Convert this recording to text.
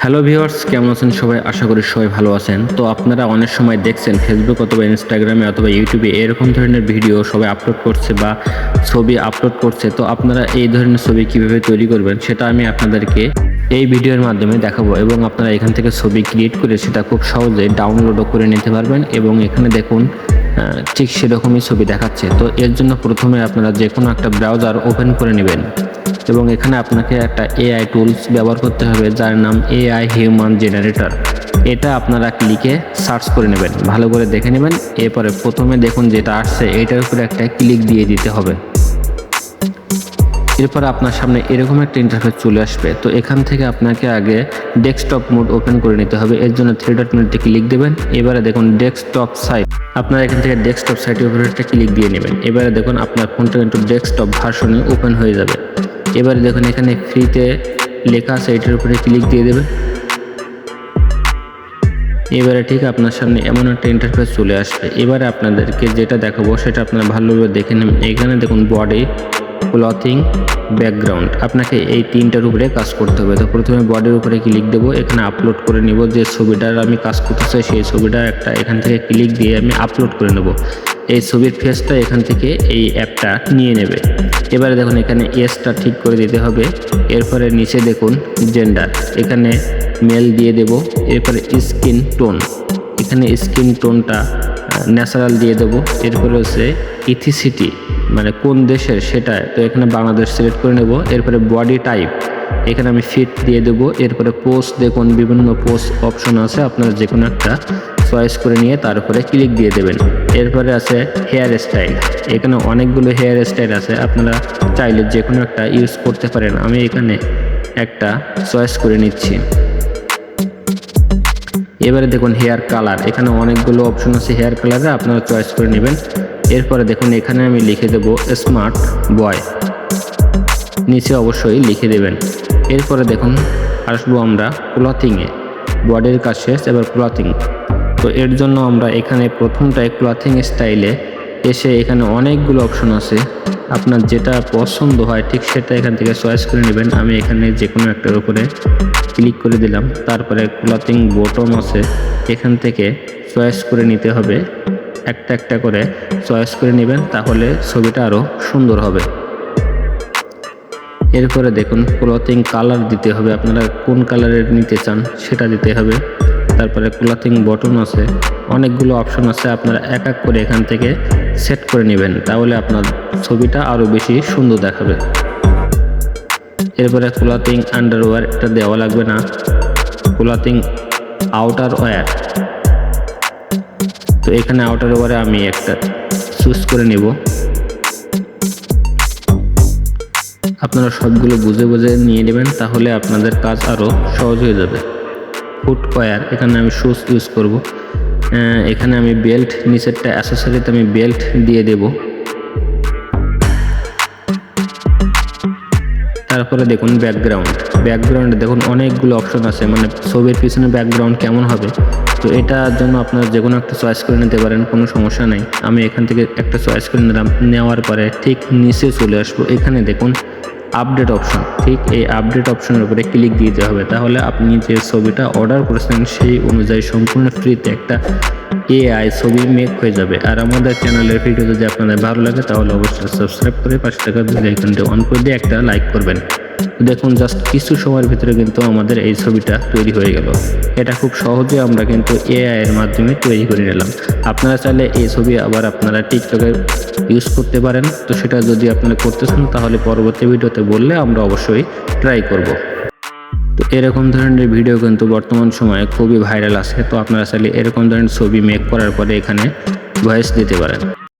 Hello viewers, কেমন আছেন সবাই? আশা করি সবাই ভালো আছেন। তো আপনারা অনেক সময় দেখছেন ফেসবুক অথবা ইনস্টাগ্রামে অথবা ইউটিউবে এরকম ধরনের ভিডিও সবাই আপলোড করছে বা ছবি আপলোড করছে। তো আপনারা এই ধরনের ছবি কিভাবে তৈরি করবেন সেটা আমি আপনাদেরকে এই ভিডিওর মাধ্যমে দেখাবো এবং আপনারা এখান থেকে ছবি ক্রিয়েট করে সেটা খুব সহজে ডাউনলোডও করে নিতে পারবেন। এবং এখানে দেখুন ঠিক সেরকমই ছবি দেখাচ্ছে। তো এর জন্য প্রথমে আপনারা যে কোনো একটা ব্রাউজার ওপেন করে নেবেন এবং এখানে আপনাকে একটা এআই টুলস ব্যবহার করতে হবে যার নাম এআই হিউম্যান জেনারেটর। এটা আপনারা ক্লিকে সার্চ করে নেবেন, ভালো করে দেখে নেবেন। এরপরে প্রথমে দেখুন যেটা আসছে এটার উপরে একটা ক্লিক দিয়ে দিতে হবে। এরপর আপনার সামনে এরকম একটা ইন্টারফেস চলে আসবে। তো এখান থেকে আপনাকে আগে ডেস্কটপ মোড ওপেন করে নিতে হবে। এর জন্য থ্রি ডট মেনুতে ক্লিক দেবেন। এবারে দেখুন ডেস্কটপ সাইট, আপনারা এখান থেকে ডেস্কটপ সাইটের উপরে একটা ক্লিক দিয়ে নেবেন। এবারে দেখুন আপনার ফোনটা কিন্তু ডেস্কটপ ভার্সনে ওপেন হয়ে যাবে। এবারে দেখুন এখানে ফ্রিতে লেখা আছে, এটার উপরে ক্লিক দিয়ে দেবেন। এবারে ঠিক আপনার সামনে এমন একটা ইন্টারফেস চলে আসবে। এবারে আপনাদেরকে যেটা দেখাবো সেটা আপনারা ভালোভাবে দেখে নেবেন। এখানে দেখুন বডি, ক্লথিং, ব্যাকগ্রাউন্ড, আপনাকে এই তিনটার উপরে কাজ করতে হবে। তো প্রথমে বডির উপরে ক্লিক দেবো, এখানে আপলোড করে নিব যে ছবিটার আমি কাজ করতে চাই সেই ছবিটা একটা এখান থেকে ক্লিক দিয়ে আমি আপলোড করে নেব। এই ছবির ফেসটা এখান থেকে এই অ্যাপটা নিয়ে নেবে। এবারে দেখুন এখানে এসটা ঠিক করে দিতে হবে। এরপরে নিচে দেখুন জেন্ডার, এখানে মেল দিয়ে দেব। এরপরে স্কিন টোন, এখানে স্কিন টোনটা ন্যাচারাল দিয়ে দেবো। এরপরে হচ্ছে ইথিসিটি, মানে কোন দেশের সেটা, তো এখানে বাংলাদেশ সিলেক্ট করে নেব। এরপরে বডি টাইপ, এখানে আমি ফিট দিয়ে দেবো। এরপরে পোস্ট, দেখুন বিভিন্ন পোস্ট অপশন আছে, আপনারা যে কোনো একটা চয়েস করে নিয়ে তার উপরে ক্লিক দিয়ে দেবেন। এরপরে আছে হেয়ার স্টাইল, এখানে অনেকগুলো হেয়ার স্টাইল আছে, আপনারা চাইলে যে কোনো একটা ইউজ করতে পারেন। আমি এখানে একটা চয়েস করে নিচ্ছি। এবারে দেখুন হেয়ার কালার, এখানে অনেকগুলো অপশন আছে হেয়ার কালারে, আপনারা চয়েস করে নেবেন। এরপরে দেখুন এখানে আমি লিখে দেব স্মার্ট বয়, নিচে অবশ্যই লিখে দেবেন। এরপরে দেখুন আসবো আমরা ক্লথিংয়ে, বডির কাজ শেষ, এবার ক্লথিং। তো এর জন্য আমরা এখানে প্রথমটায় ক্লথিং স্টাইলে এসে এখানে অনেকগুলো অপশন আছে, আপনার যেটা পছন্দ হয় ঠিক সেটা এখান থেকে চয়েস করে নেবেন। আমি এখানে যে কোনো একটার উপরে ক্লিক করে দিলাম। তারপরে ক্লথিং বটম আছে, এখান থেকে চয়েস করে নিতে হবে, একটা একটা করে চয়েস করে নেবেন, তাহলে ছবিটা আরও সুন্দর হবে। এরপরে দেখুন ক্লথিং কালার দিতে হবে, আপনারা কোন কালারের নিতে চান সেটা দিতে হবে। তারপরে ক্লথিং বটন আছে, অনেকগুলো অপশন আছে, আপনারা এক এক করে এখান থেকে সেট করে নেবেন, তাহলে আপনার ছবিটা আরও বেশি সুন্দর দেখাবে। এরপরে ক্লথিং আন্ডারওয়্যার, এটা দেওয়া লাগবে না। ক্লথিং আউটার ওয়্যার, তো এখানে আউটার ওয়্যারে আমি একটা চুজ করে নেব। আপনারা সবগুলো বুঝে বুঝে নিয়ে নেবেন, তাহলে আপনাদের কাজ আরও সহজ হয়ে যাবে। ফুটওয়্যার, এখানে আমি শুজ ইউজ করব। এখানে আমি বেল্ট, নিচেরটা অ্যাসেসরিতে আমি বেল্ট দিয়ে দেব। তারপরে দেখুন ব্যাকগ্রাউন্ডে দেখুন অনেকগুলো অপশন আছে, মানে ছবির পিছনে ব্যাকগ্রাউন্ড কেমন হবে। তো এটার জন্য আপনারা যে কোনো একটা চয়েস করে নিতে পারেন, কোনো সমস্যা নেই। আমি এখান থেকে একটা চয়েস করে নিলাম। নেওয়ার পরে ঠিক নিচে চলে আসবো, এখানে দেখুন আপডেট অপশন, ঠিক এই আপডেট অপশনের উপরে ক্লিক দিতে হবে, তাহলে আপনি যে ছবিটা অর্ডার করেছেন সেই অনুযায়ী সম্পূর্ণ ফ্রিতে একটা এআই ছবি মেক হয়ে যাবে। আর আমাদের চ্যানেলের ভিডিও যদি আপনাদের ভালো লাগে তাহলে অবশ্যই সাবস্ক্রাইব করে পাশে থাকা বেল আইকনটি অন করে দিয়ে একটা লাইক করবেন। দেখুন জাস্ট কিছু সময়ের ভিতরে কিন্তু আমাদের এই ছবিটা তৈরি হয়ে গেল। এটা খুব সহজে আমরা কিন্তু এআই এর মাধ্যমে তৈরি করে নিলাম। আপনারা চাইলে এই ছবি আবার আপনারা টিকটকে ইউজ করতে পারেন। তো সেটা যদি আপনারা করতে চান তাহলে পরবর্তী ভিডিওতে বললে আমরা অবশ্যই ট্রাই করব। তো এরকম ধরনের ভিডিও কিন্তু বর্তমান সময়ে খুবই ভাইরাল আছে। তো আপনারা চাইলে এরকম ধরনের ছবি মেক করার পরে এখানে ভয়েস দিতে পারেন।